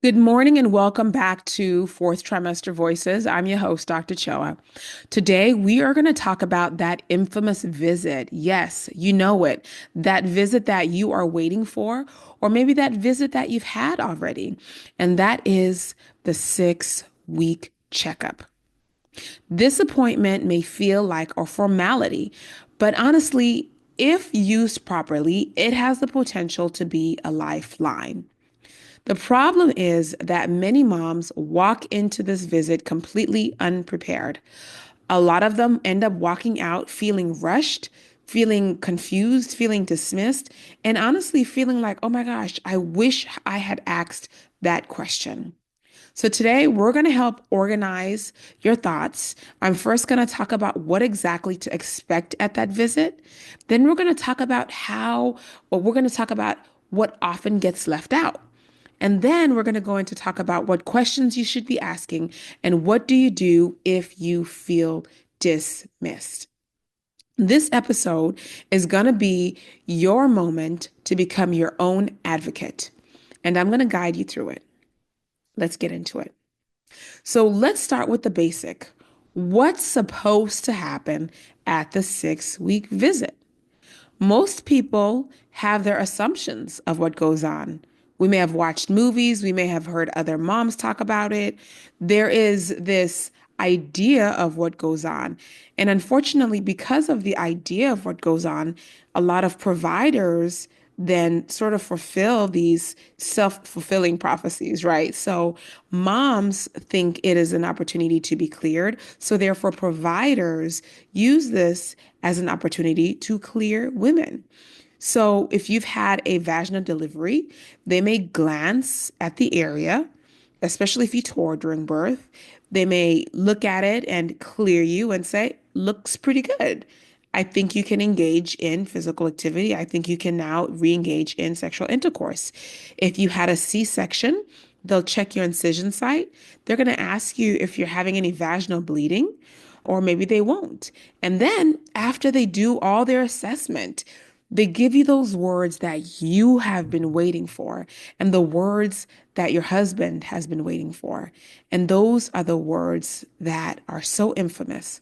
Good morning and welcome back to Fourth Trimester Voices. I'm your host, Dr. Choa. Today, we are going to talk about that infamous visit. Yes, you know it. That visit that you are waiting for, or maybe that visit that you've had already. And that is the 6-week checkup. This appointment may feel like a formality, but honestly, if used properly, it has the potential to be a lifeline. The problem is that many moms walk into this visit completely unprepared. A lot of them end up walking out feeling rushed, feeling confused, feeling dismissed, and honestly feeling like, oh my gosh, I wish I had asked that question. So today we're going to help organize your thoughts. I'm first going to talk about what exactly to expect at that visit. Then we're going to talk about we're going to talk about what often gets left out. And then we're going to go into talk about what questions you should be asking and what do you do if you feel dismissed. This episode is going to be your moment to become your own advocate, and I'm going to guide you through it. Let's get into it. So let's start with the basic. What's supposed to happen at the 6-week visit? Most people have their assumptions of what goes on. We may have watched movies, we may have heard other moms talk about it. There is this idea of what goes on. And unfortunately, because of the idea of what goes on, a lot of providers then sort of fulfill these self-fulfilling prophecies, right? So moms think it is an opportunity to be cleared. So therefore, providers use this as an opportunity to clear women. So if you've had a vaginal delivery, they may glance at the area, especially if you tore during birth. They may look at it and clear you and say, looks pretty good. I think you can engage in physical activity. I think you can now re-engage in sexual intercourse. If you had a C-section, they'll check your incision site. They're going to ask you if you're having any vaginal bleeding, or maybe they won't. And then after they do all their assessment, they give you those words that you have been waiting for and the words that your husband has been waiting for. And those are the words that are so infamous.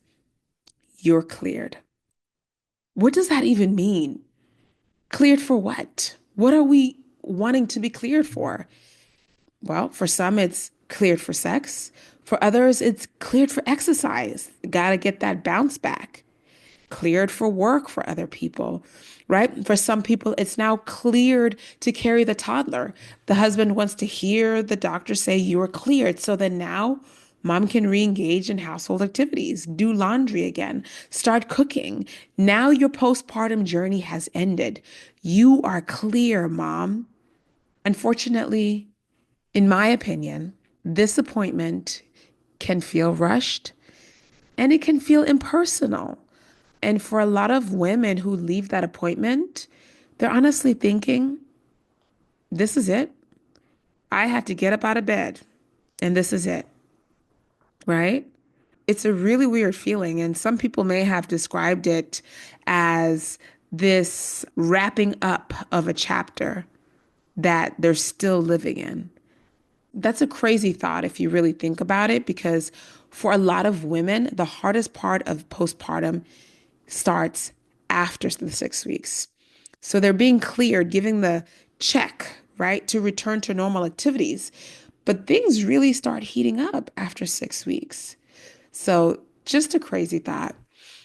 You're cleared. What does that even mean? Cleared for what? What are we wanting to be cleared for? Well, for some, it's cleared for sex. For others, it's cleared for exercise. Got to get that bounce back. Cleared for work for other people, right? For some people, it's now cleared to carry the toddler. The husband wants to hear the doctor say you are cleared. So then now mom can re-engage in household activities, do laundry again, start cooking. Now your postpartum journey has ended. You are clear, mom. Unfortunately, in my opinion, this appointment can feel rushed and it can feel impersonal. And for a lot of women who leave that appointment, they're honestly thinking, this is it. I have to get up out of bed and this is it, right? It's a really weird feeling. And some people may have described it as this wrapping up of a chapter that they're still living in. That's a crazy thought if you really think about it, because for a lot of women, the hardest part of postpartum starts after the 6 weeks. So they're being cleared, giving the check, right, to return to normal activities. But things really start heating up after 6 weeks. So just a crazy thought.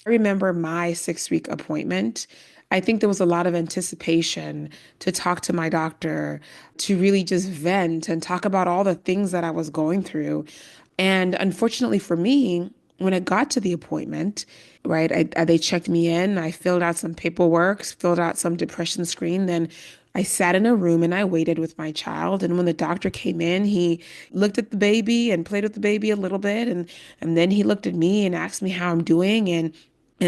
I remember my 6-week appointment. I think there was a lot of anticipation to talk to my doctor, to really just vent and talk about all the things that I was going through. And unfortunately for me, when I got to the appointment, right, they checked me in, I filled out some paperwork, filled out some depression screen, then I sat in a room and I waited with my child. And when the doctor came in, he looked at the baby and played with the baby a little bit. And then he looked at me and asked me how I'm doing. And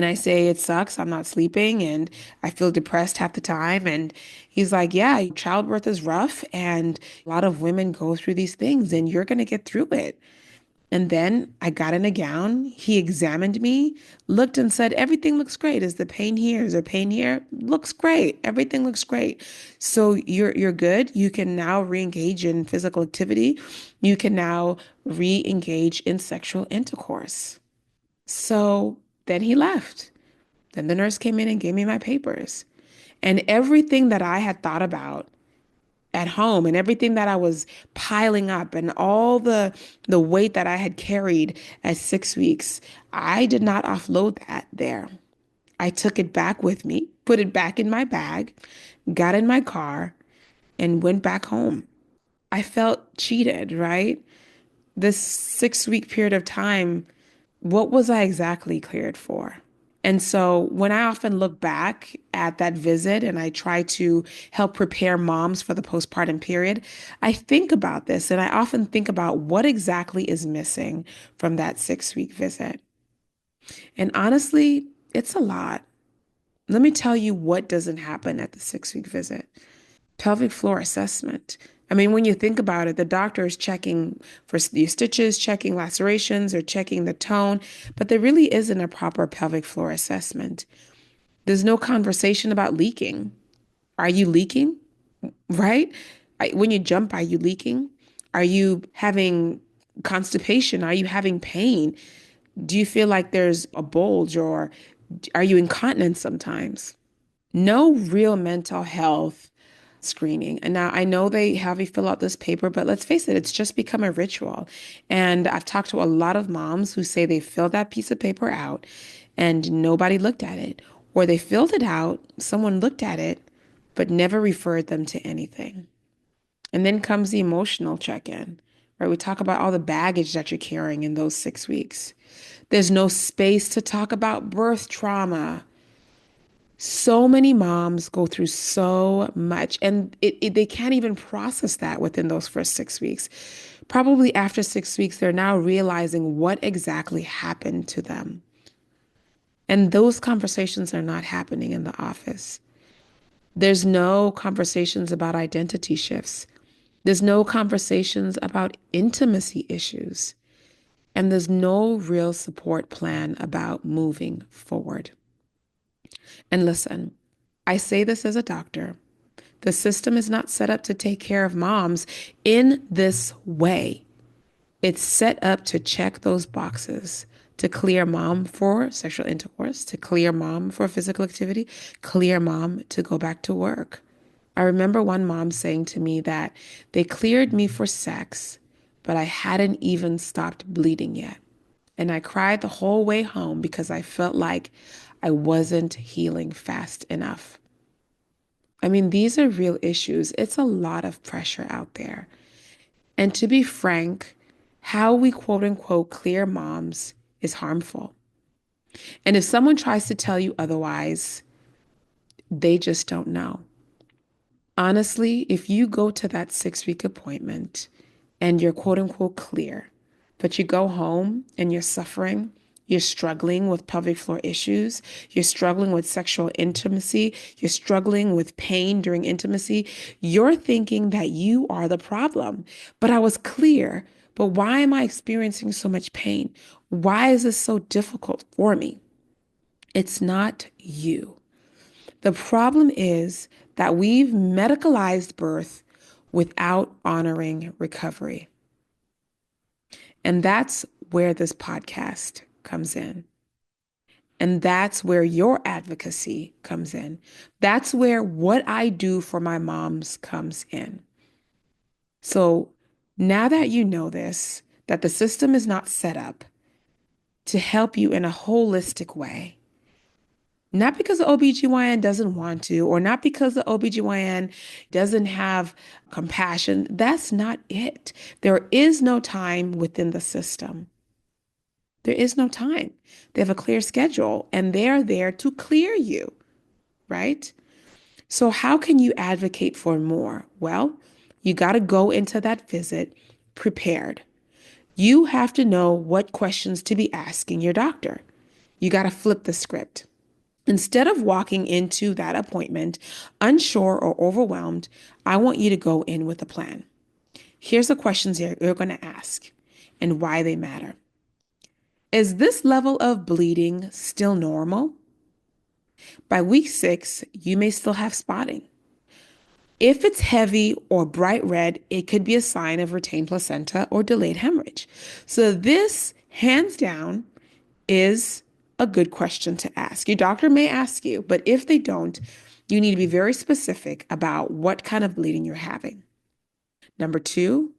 I say, it sucks. I'm not sleeping and I feel depressed half the time. And he's like, yeah, childbirth is rough. And a lot of women go through these things and you're going to get through it. And then I got in a gown. He examined me, looked and said, everything looks great. Is the pain here? Is there pain here? Looks great. Everything looks great. So you're good. You can now re-engage in physical activity. You can now re-engage in sexual intercourse. So then he left. Then the nurse came in and gave me my papers. And everything that I had thought about at home and everything that I was piling up and all the weight that I had carried at 6 weeks, I did not offload that there. I took it back with me, put it back in my bag, got in my car, and went back home. I felt cheated, right? This 6 week period of time, what was I exactly cleared for? And so when I often look back at that visit and I try to help prepare moms for the postpartum period, I think about this and I often think about what exactly is missing from that 6 week visit. And honestly, it's a lot. Let me tell you what doesn't happen at the 6 week visit. Pelvic floor assessment. I mean, when you think about it, the doctor is checking for your stitches, checking lacerations, or checking the tone, but there really isn't a proper pelvic floor assessment. There's no conversation about leaking. Are you leaking? Right? When you jump, are you leaking? Are you having constipation? Are you having pain? Do you feel like there's a bulge or are you incontinent sometimes? No real mental health screening. And now I know they have you fill out this paper, but let's face it, it's just become a ritual. And I've talked to a lot of moms who say they filled that piece of paper out and nobody looked at it. Or they filled it out, someone looked at it, but never referred them to anything. And then comes the emotional check-in, right? We talk about all the baggage that you're carrying in those 6 weeks. There's no space to talk about birth trauma. So many moms go through so much, and they can't even process that within those first 6 weeks. Probably after 6 weeks, they're now realizing what exactly happened to them. And those conversations are not happening in the office. There's no conversations about identity shifts. There's no conversations about intimacy issues. And there's no real support plan about moving forward. And listen, I say this as a doctor. The system is not set up to take care of moms in this way. It's set up to check those boxes, to clear mom for sexual intercourse, to clear mom for physical activity, clear mom to go back to work. I remember one mom saying to me that they cleared me for sex, but I hadn't even stopped bleeding yet. And I cried the whole way home because I felt like I wasn't healing fast enough. I mean, these are real issues. It's a lot of pressure out there. And to be frank, how we quote unquote clear moms is harmful. And if someone tries to tell you otherwise, they just don't know. Honestly, if you go to that 6 week appointment and you're quote unquote clear, but you go home and you're suffering, you're struggling with pelvic floor issues, you're struggling with sexual intimacy, you're struggling with pain during intimacy, you're thinking that you are the problem. But I was clear, but why am I experiencing so much pain? Why is this so difficult for me? It's not you. The problem is that we've medicalized birth without honoring recovery. And that's where this podcast comes in. And that's where your advocacy comes in. That's where what I do for my moms comes in. So now that you know this, that the system is not set up to help you in a holistic way, not because the OBGYN doesn't want to, or not because the OBGYN doesn't have compassion. That's not it. There is no time within the system. There is no time. They have a clear schedule and they're there to clear you, right? So, how can you advocate for more? Well, you got to go into that visit prepared. You have to know what questions to be asking your doctor. You got to flip the script. Instead of walking into that appointment unsure or overwhelmed, I want you to go in with a plan. Here's the questions you're going to ask. and why they matter. Is this level of bleeding still normal? By week 6, you may still have spotting. If it's heavy or bright red, it could be a sign of retained placenta or delayed hemorrhage. So, this, hands down, is a good question to ask. Your doctor may ask you, but if they don't, you need to be very specific about what kind of bleeding you're having. Number 2,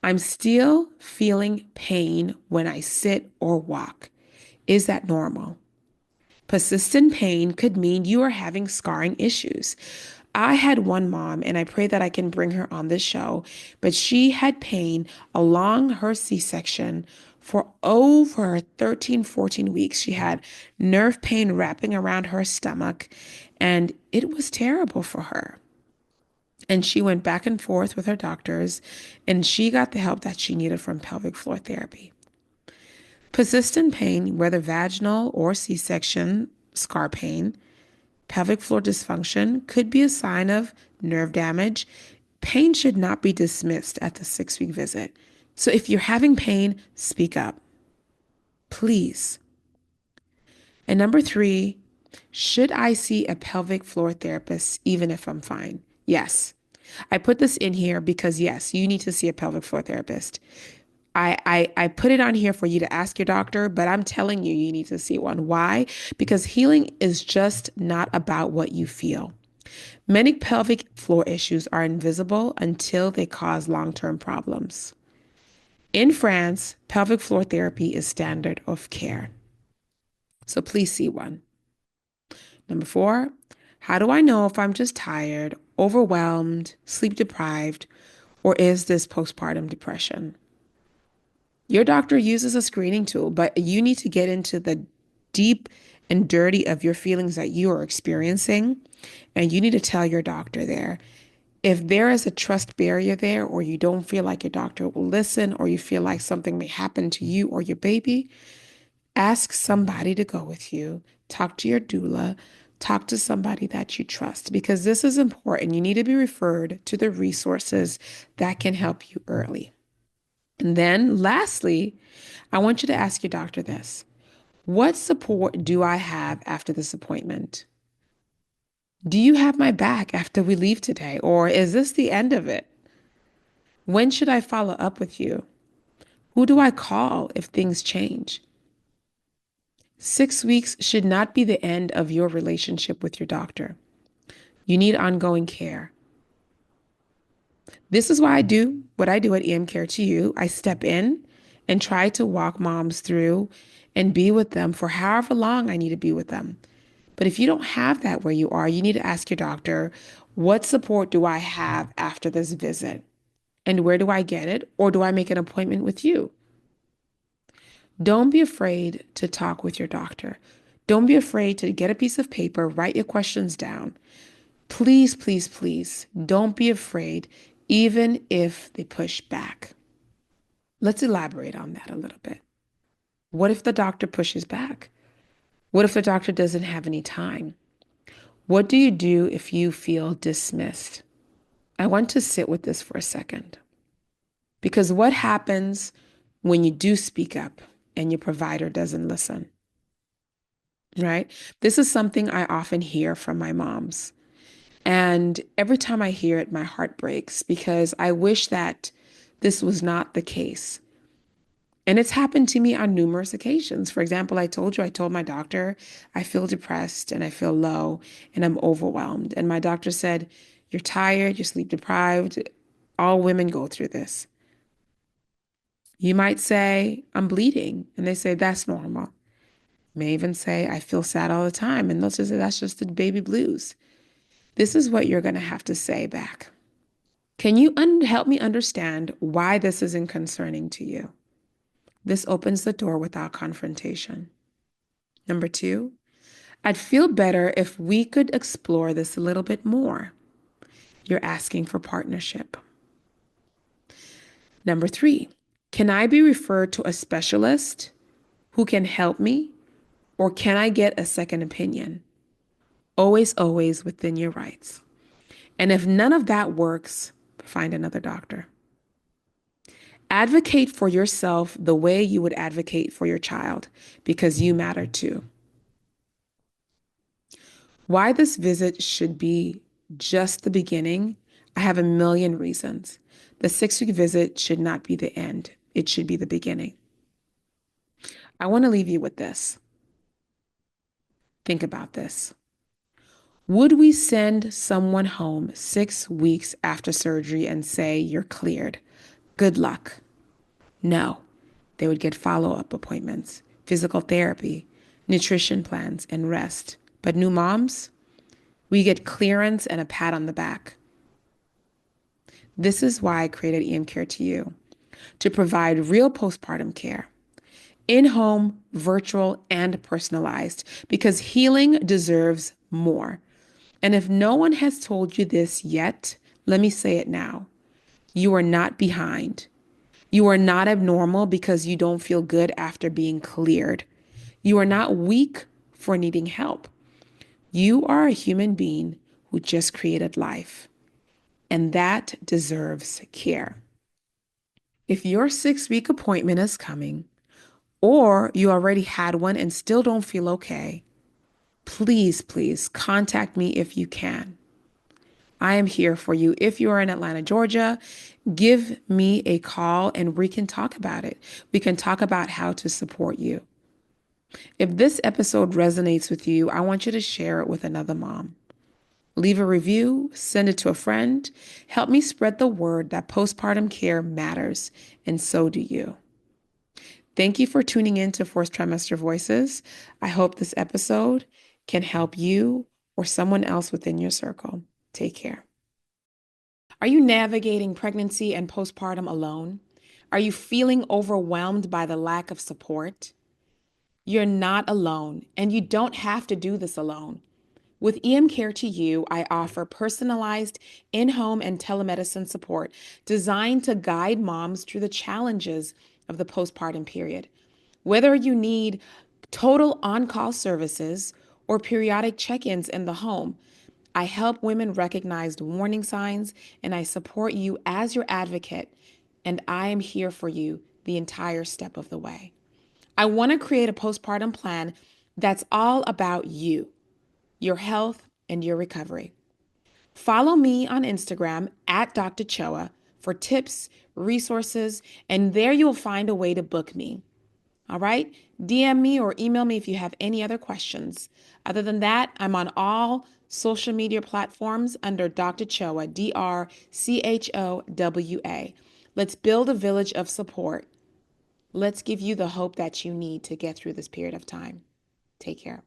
I'm still feeling pain when I sit or walk. Is that normal? Persistent pain could mean you are having scarring issues. I had one mom, and I pray that I can bring her on this show, but she had pain along her C-section for over 13, 14 weeks. She had nerve pain wrapping around her stomach, and it was terrible for her. And she went back and forth with her doctors, and she got the help that she needed from pelvic floor therapy. Persistent pain, whether vaginal or C-section scar pain, pelvic floor dysfunction, could be a sign of nerve damage. Pain should not be dismissed at the 6-week visit. So if you're having pain, speak up, please. And number 3, should I see a pelvic floor therapist even if I'm fine? Yes. I put this in here because, yes, you need to see a pelvic floor therapist. I put it on here for you to ask your doctor, but I'm telling you, you need to see one. Why? Because healing is just not about what you feel. Many pelvic floor issues are invisible until they cause long-term problems. In France, pelvic floor therapy is standard of care. So please see one. Number 4, how do I know if I'm just tired, overwhelmed, sleep deprived, or is this postpartum depression? Your doctor uses a screening tool, but you need to get into the deep and dirty of your feelings that you are experiencing, and you need to tell your doctor there. If there is a trust barrier there, or you don't feel like your doctor will listen, or you feel like something may happen to you or your baby, ask somebody to go with you. Talk to your doula. Talk to somebody that you trust because this is important. You need to be referred to the resources that can help you early. And then, lastly, I want you to ask your doctor this. What support do I have after this appointment? Do you have my back after we leave today, or is this the end of it? When should I follow up with you? Who do I call if things change? 6 weeks should not be the end of your relationship with your doctor. You need ongoing care. This is why I do what I do at EM Care to You. I step in and try to walk moms through and be with them for however long I need to be with them. But if you don't have that where you are, you need to ask your doctor, what support do I have after this visit? And where do I get it? Or do I make an appointment with you? Don't be afraid to talk with your doctor. Don't be afraid to get a piece of paper, write your questions down. Please, please, please, don't be afraid, even if they push back. Let's elaborate on that a little bit. What if the doctor pushes back? What if the doctor doesn't have any time? What do you do if you feel dismissed? I want to sit with this for a second. Because what happens when you do speak up and your provider doesn't listen, right? This is something I often hear from my moms. And every time I hear it, my heart breaks because I wish that this was not the case. And it's happened to me on numerous occasions. For example, I told my doctor, I feel depressed and I feel low and I'm overwhelmed. And my doctor said, you're tired, you're sleep deprived. All women go through this. You might say, I'm bleeding. And they say, that's normal. You may even say, I feel sad all the time. And they'll just say, that's just the baby blues. This is what you're going to have to say back. Can you help me understand why this isn't concerning to you? This opens the door without confrontation. Number 2, I'd feel better if we could explore this a little bit more. You're asking for partnership. Number 3, can I be referred to a specialist who can help me, or can I get a second opinion? Always, always within your rights. And if none of that works, find another doctor. Advocate for yourself the way you would advocate for your child because you matter too. Why this visit should be just the beginning, I have a million reasons. The 6 week visit should not be the end, it should be the beginning. I want to leave you with this. Think about this. Would we send someone home 6 weeks after surgery and say, "You're cleared. Good luck"? No. They would get follow-up appointments, physical therapy, nutrition plans, and rest. But new moms, we get clearance and a pat on the back. This is why I created EM Care to You, to provide real postpartum care, in-home, virtual, and personalized, because healing deserves more. And if no one has told you this yet, let me say it now. You are not behind. You are not abnormal because you don't feel good after being cleared. You are not weak for needing help. You are a human being who just created life, and that deserves care. If your 6 week appointment is coming, or you already had one and still don't feel okay, please, please contact me if you can. I am here for you. If you are in Atlanta, Georgia, give me a call and we can talk about it. We can talk about how to support you. If this episode resonates with you, I want you to share it with another mom. Leave a review, send it to a friend. Help me spread the word that postpartum care matters, and so do you. Thank you for tuning in to Fourth Trimester Voices. I hope this episode can help you or someone else within your circle. Take care. Are you navigating pregnancy and postpartum alone? Are you feeling overwhelmed by the lack of support? You're not alone, and you don't have to do this alone. With EM Care to You, I offer personalized in-home and telemedicine support designed to guide moms through the challenges of the postpartum period. Whether you need total on-call services or periodic check-ins in the home, I help women recognize warning signs and I support you as your advocate, and I am here for you the entire step of the way. I want to create a postpartum plan that's all about you, your health, and your recovery. Follow me on Instagram at Dr. Choa for tips, resources, and there you'll find a way to book me. All right? DM me or email me if you have any other questions. Other than that, I'm on all social media platforms under Dr. Choa, DrChowa. Let's build a village of support. Let's give you the hope that you need to get through this period of time. Take care.